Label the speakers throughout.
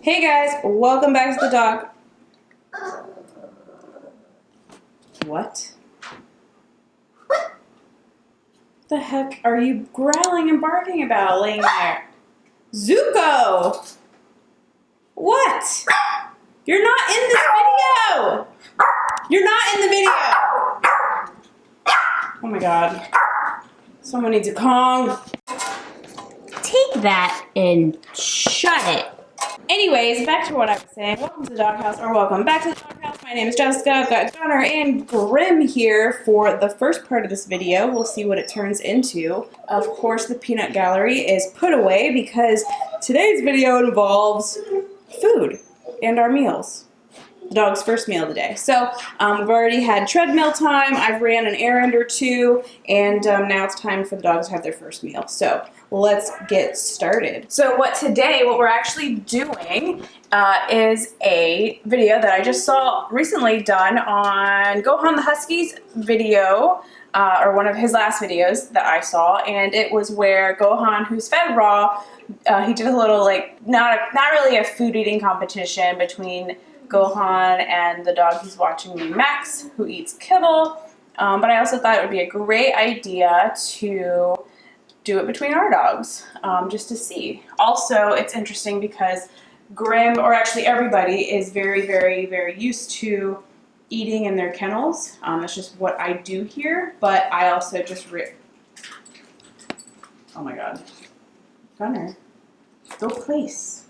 Speaker 1: Hey guys, welcome back to the dog. What? The heck are you growling and barking about laying there? Zuko! What? You're not in this video! You're not in the video! Oh my god. Someone needs a Kong.
Speaker 2: Take that and shut it.
Speaker 1: Anyways, back to what I was saying. Welcome to the Dawghouse, or welcome back to the Dawghouse. My name is Jessica. I've got Gunnar and Grim here for the first part of this video. We'll see what it turns into. Of course, the peanut gallery is put away because today's video involves food and our meals. The dog's first meal of the day. So we've already had treadmill time. I've ran an errand or two, and now it's time for the dogs to have their first meal. So let's get started. So what we're actually doing is a video that I just saw recently done on Gohan the Husky's video, or one of his last videos that I saw, and it was where Gohan, who's fed raw, he did a little not really a food eating competition between Gohan and the dog he's watching named Max, who eats kibble, but I also thought it would be a great idea to do it between our dogs, just to see. Also, it's interesting because Grim, or actually everybody, is very, very, very used to eating in their kennels. That's just what I do here, but I also just oh my god. Gunnar, go place.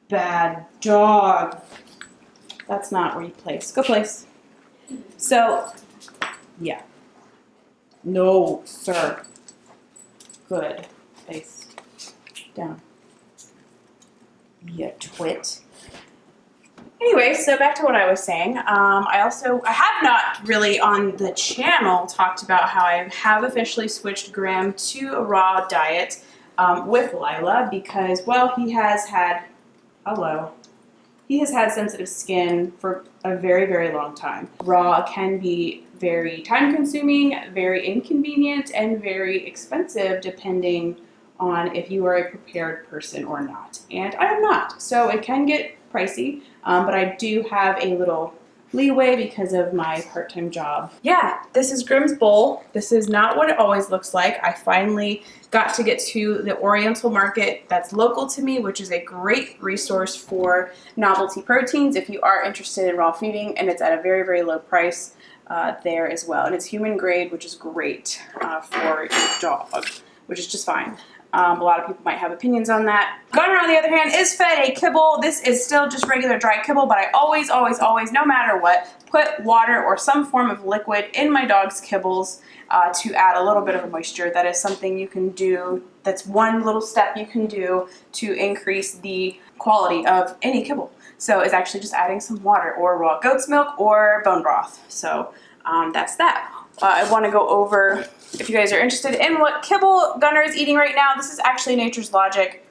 Speaker 1: Bad dog. That's not where you place. Go place. So, yeah. No, sir. Good. Face down. You twit. Anyway, so back to what I was saying. I have not really on the channel talked about how I have officially switched Grim to a raw diet with Lila because, well, he has had sensitive skin for a very, very long time. Raw can be very time-consuming, very inconvenient, and very expensive depending on if you are a prepared person or not. And I am not, so it can get pricey, but I do have a little leeway because of my part-time job. Yeah, this is Grim's bowl. This is not what it always looks like. I finally got to get to the Oriental market that's local to me, which is a great resource for novelty proteins if you are interested in raw feeding, and it's at a very, very low price there as well. And it's human grade, which is great for your dog, which is just fine. A lot of people might have opinions on that. Gunnar, on the other hand, is fed a kibble. This is still just regular dry kibble, but I always, always, always, no matter what, put water or some form of liquid in my dog's kibbles to add a little bit of moisture. That is something you can do. That's one little step you can do to increase the quality of any kibble. So it's actually just adding some water or raw goat's milk or bone broth. So that's that. I want to go over, if you guys are interested in what kibble Gunnar is eating right now. This is actually Nature's Logic,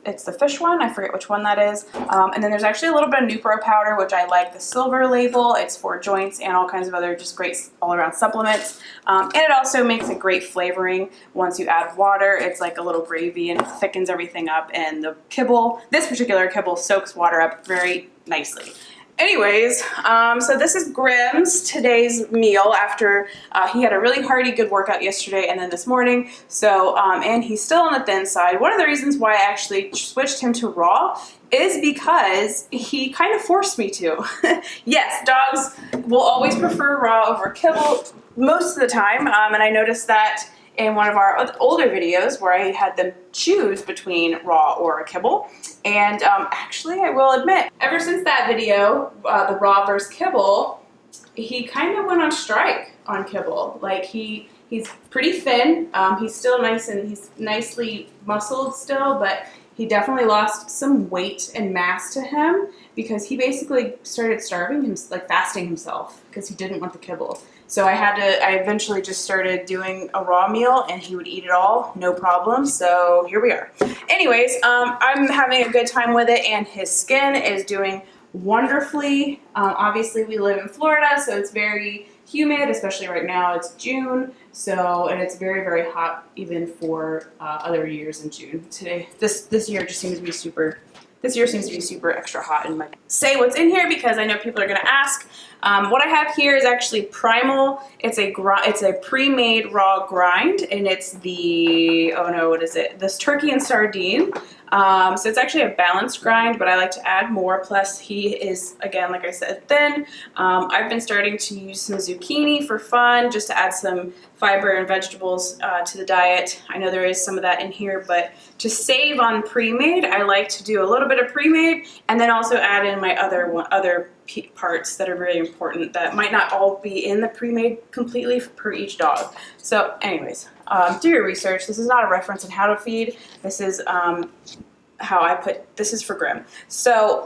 Speaker 1: it's the fish one, I forget which one that is. And then there's actually a little bit of Nupro powder, which I like the silver label. It's for joints and all kinds of other just great all-around supplements. And it also makes a great flavoring once you add water. It's like a little gravy and thickens everything up. And the kibble, this particular kibble, soaks water up very nicely. Anyways, so this is Grim's today's meal after he had a really hearty good workout yesterday and then this morning. So, and he's still on the thin side. One of the reasons why I actually switched him to raw is because he kind of forced me to. Yes, dogs will always prefer raw over kibble most of the time, and I noticed that in one of our older videos where I had them choose between raw or a kibble. And actually, I will admit, ever since that video, the raw versus kibble, he kind of went on strike on kibble. Like he's pretty thin. He's still nice and he's nicely muscled still, but he definitely lost some weight and mass to him because he basically started starving him, fasting himself because he didn't want the kibble. So I eventually just started doing a raw meal and he would eat it all, no problem. So here we are. Anyways, I'm having a good time with it and his skin is doing wonderfully. Obviously we live in Florida, so it's very humid, especially right now. It's June, so, and it's very, very hot even for other years in June. This year just seems to be super This year seems to be super extra hot and might say what's in here because I know people are going to ask. What I have here is actually Primal. It's a pre-made raw grind, and it's the, oh no, what is it? This turkey and sardine. So it's actually a balanced grind, but I like to add more. Plus he is, again, like I said, thin. I've been starting to use some zucchini for fun, just to add some fiber and vegetables to the diet. I know there is some of that in here, but to save on pre-made, I like to do a little bit of pre-made and then also add in my other parts that are really important that might not all be in the pre-made completely per each dog. So anyways, do your research. This is not a reference on how to feed. This is how I put, this is for Grim. So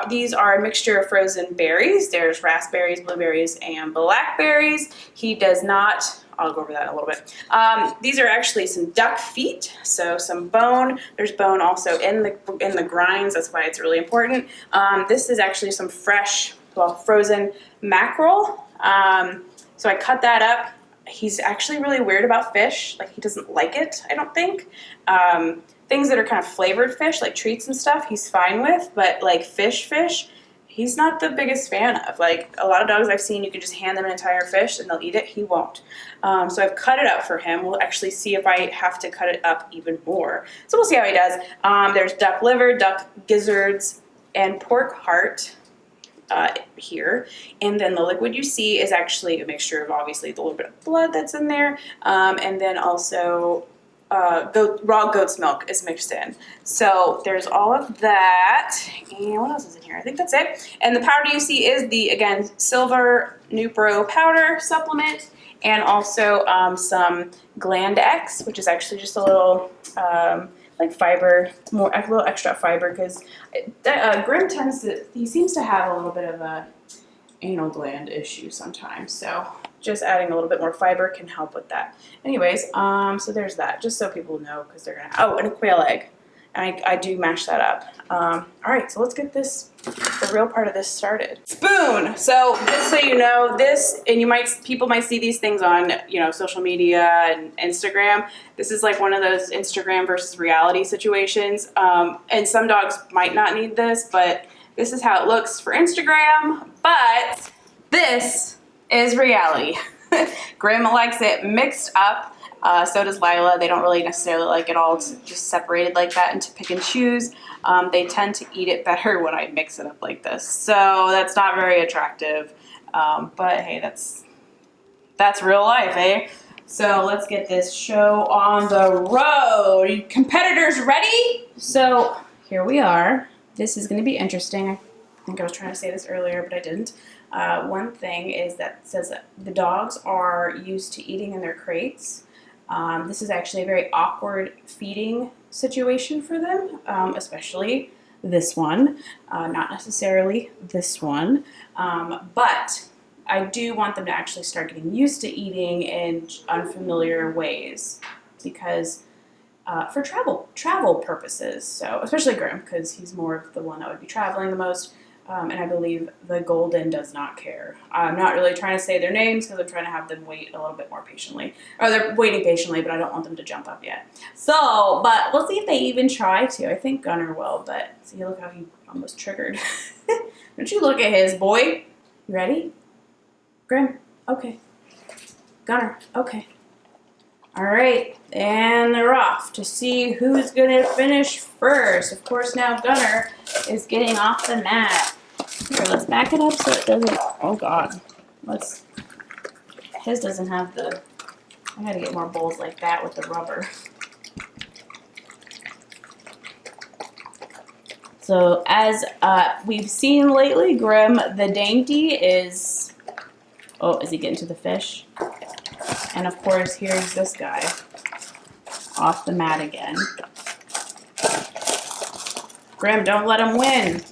Speaker 1: these are a mixture of frozen berries. There's raspberries, blueberries, and blackberries. He does not, I'll go over that in a little bit. These are actually some duck feet, so some bone. There's bone also in the grinds. That's why it's really important. This is actually some fresh, well, frozen mackerel. So I cut that up. He's actually really weird about fish. Like, he doesn't like it, I don't think. Things that are kind of flavored fish, like treats and stuff, he's fine with, but like fish, he's not the biggest fan of. Like, a lot of dogs I've seen, you can just hand them an entire fish and they'll eat it. He won't. So I've cut it up for him. We'll actually see if I have to cut it up even more. So we'll see how he does. There's duck liver, duck gizzards, and pork heart here. And then the liquid you see is actually a mixture of, obviously, the little bit of blood that's in there, and then also raw goat's milk is mixed in. So there's all of that. And what else is in here? I think that's it. And the powder you see is the, again, silver Nupro powder supplement, and also some Gland X, which is actually just a little like fiber, a little extra fiber, because Grim he seems to have a little bit of a anal gland issue sometimes. So just adding a little bit more fiber can help with that. Anyways, so there's that, just so people know, because they're gonna, oh, and a quail egg. And I do mash that up. All right, so let's get the real part of this started. Spoon. So just so you know, this, and people might see these things on, social media and Instagram. This is like one of those Instagram versus reality situations. And some dogs might not need this, but this is how it looks for Instagram. But this is reality. Grim likes it mixed up. So does Lila. They don't really necessarily like it all just separated like that and to pick and choose. They tend to eat it better when I mix it up like this. So that's not very attractive. But hey, that's real life, eh? So let's get this show on the road. Competitors ready? So here we are. This is going to be interesting. I think I was trying to say this earlier, but I didn't. One thing is that says that the dogs are used to eating in their crates. This is actually a very awkward feeding situation for them, especially this one, not necessarily this one, but I do want them to actually start getting used to eating in unfamiliar ways, because for travel purposes, so especially Grim, because he's more of the one that would be traveling the most. And I believe the Golden does not care. I'm not really trying to say their names because I'm trying to have them wait a little bit more patiently. Or they're waiting patiently, but I don't want them to jump up yet. So, but we'll see if they even try to. I think Gunnar will, but see, look how he almost triggered. Don't you look at his boy. You ready? Grim, okay. Gunnar, okay. All right, and they're off to see who's going to finish first. Of course, now Gunnar is getting off the mat. Here, let's back it up so it doesn't, oh God. His doesn't have I gotta get more bowls like that with the rubber. So as we've seen lately, Grim the Dainty is, oh, is he getting to the fish? And of course, here's this guy off the mat again. Grim, don't let him win.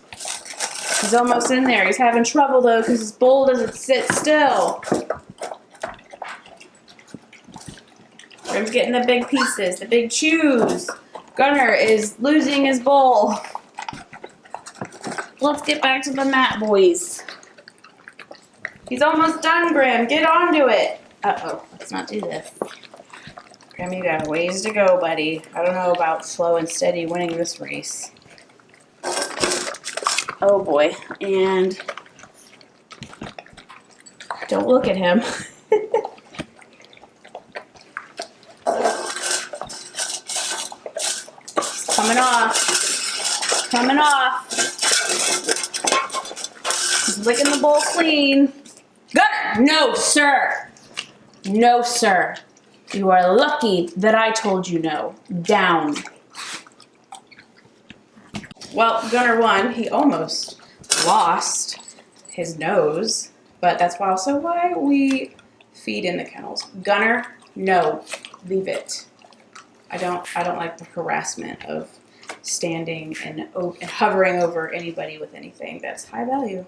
Speaker 1: He's almost in there. He's having trouble though because his bowl doesn't sit still. Grim's getting the big pieces, the big chews. Gunnar is losing his bowl. Let's get back to the mat, boys. He's almost done, Grim. Get onto it. Uh-oh, let's not do this. Grim, you got a ways to go, buddy. I don't know about slow and steady winning this race. Oh boy. And don't look at him. Coming off. Coming off. He's licking the bowl clean. Gunnar! No, sir. No, sir. You are lucky that I told you no. Down. Well, Gunnar won. He almost lost his nose, but that's also why we feed in the kennels. Gunnar, no. Leave it. I don't like the harassment of standing and hovering over anybody with anything that's high value.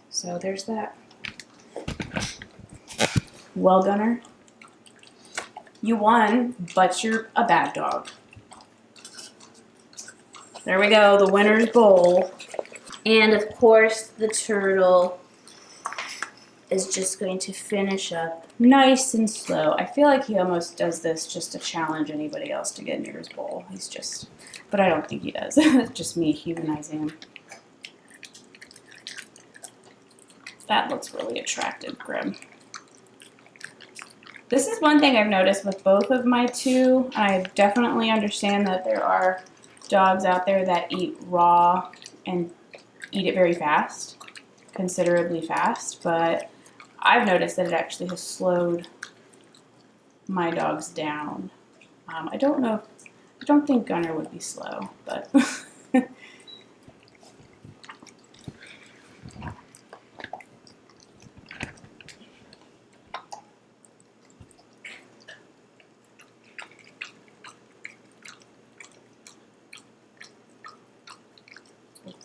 Speaker 1: So there's that. Well, Gunnar, you won, but you're a bad dog. There we go, the winner's bowl.
Speaker 2: And of course, the turtle is just going to finish up nice and slow.
Speaker 1: I feel like he almost does this just to challenge anybody else to get near his bowl. He's just, but I don't think he does. It's just me humanizing him. That looks really attractive, Grim. This is one thing I've noticed with both of my two. I definitely understand that there are dogs out there that eat raw and eat it very fast, considerably fast, but I've noticed that it actually has slowed my dogs down. I don't think Gunnar would be slow, but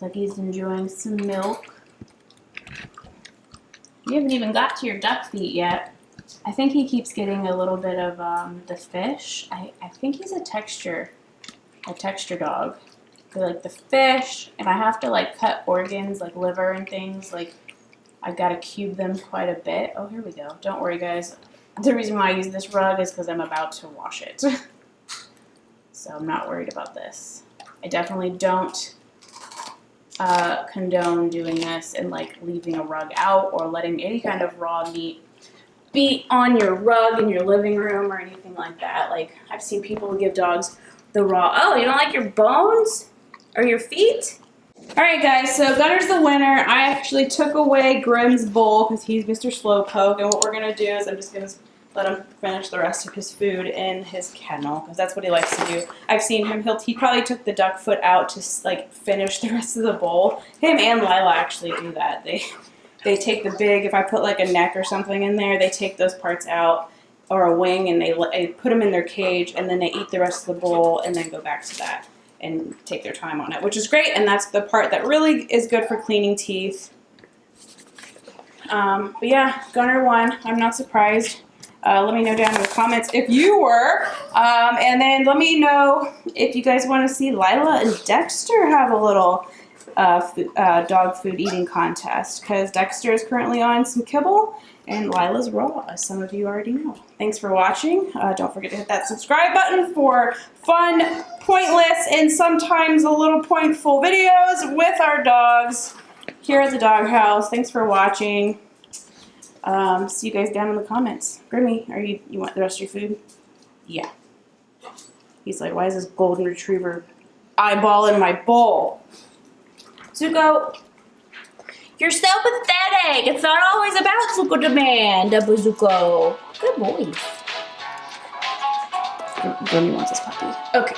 Speaker 1: looks like he's enjoying some milk. You haven't even got to your duck feet yet. I think he keeps getting a little bit of the fish. I think he's a texture dog. So like the fish, and I have to like cut organs like liver and things. Like I've got to cube them quite a bit. Oh, here we go. Don't worry, guys. The reason why I use this rug is because I'm about to wash it. So I'm not worried about this. I definitely don't condone doing this and like leaving a rug out or letting any kind of raw meat be on your rug in your living room or anything like that. Like I've seen people give dogs the raw, oh, you don't like your bones or your feet? All right, guys, so Gunnar's the winner. I actually took away Grim's bowl because he's Mr. Slowpoke, and what we're gonna do is I'm just gonna let him finish the rest of his food in his kennel because that's what he likes to do. I've seen him, he probably took the duck foot out to like finish the rest of the bowl. Him and Lila actually do that. They take the big, if I put like a neck or something in there, they take those parts out or a wing and they put them in their cage and then they eat the rest of the bowl and then go back to that and take their time on it, which is great, and that's the part that really is good for cleaning teeth. But yeah, Gunnar won. I'm not surprised. Let me know down in the comments if you were. And then let me know if you guys want to see Lila and Dexter have a little dog food eating contest, because Dexter is currently on some kibble and Lila's raw, as some of you already know. Thanks for watching. Don't forget to hit that subscribe button for fun, pointless, and sometimes a little pointful videos with our dogs here at the Dawghouse. Thanks for watching. See you guys down in the comments. Grimmy, you want the rest of your food? Yeah. He's like, why is this golden retriever eyeball in my bowl? Zuko, you're so pathetic. It's not always about Zuko demand, Zuko. Good boy. Grimmy wants his puppy. Okay.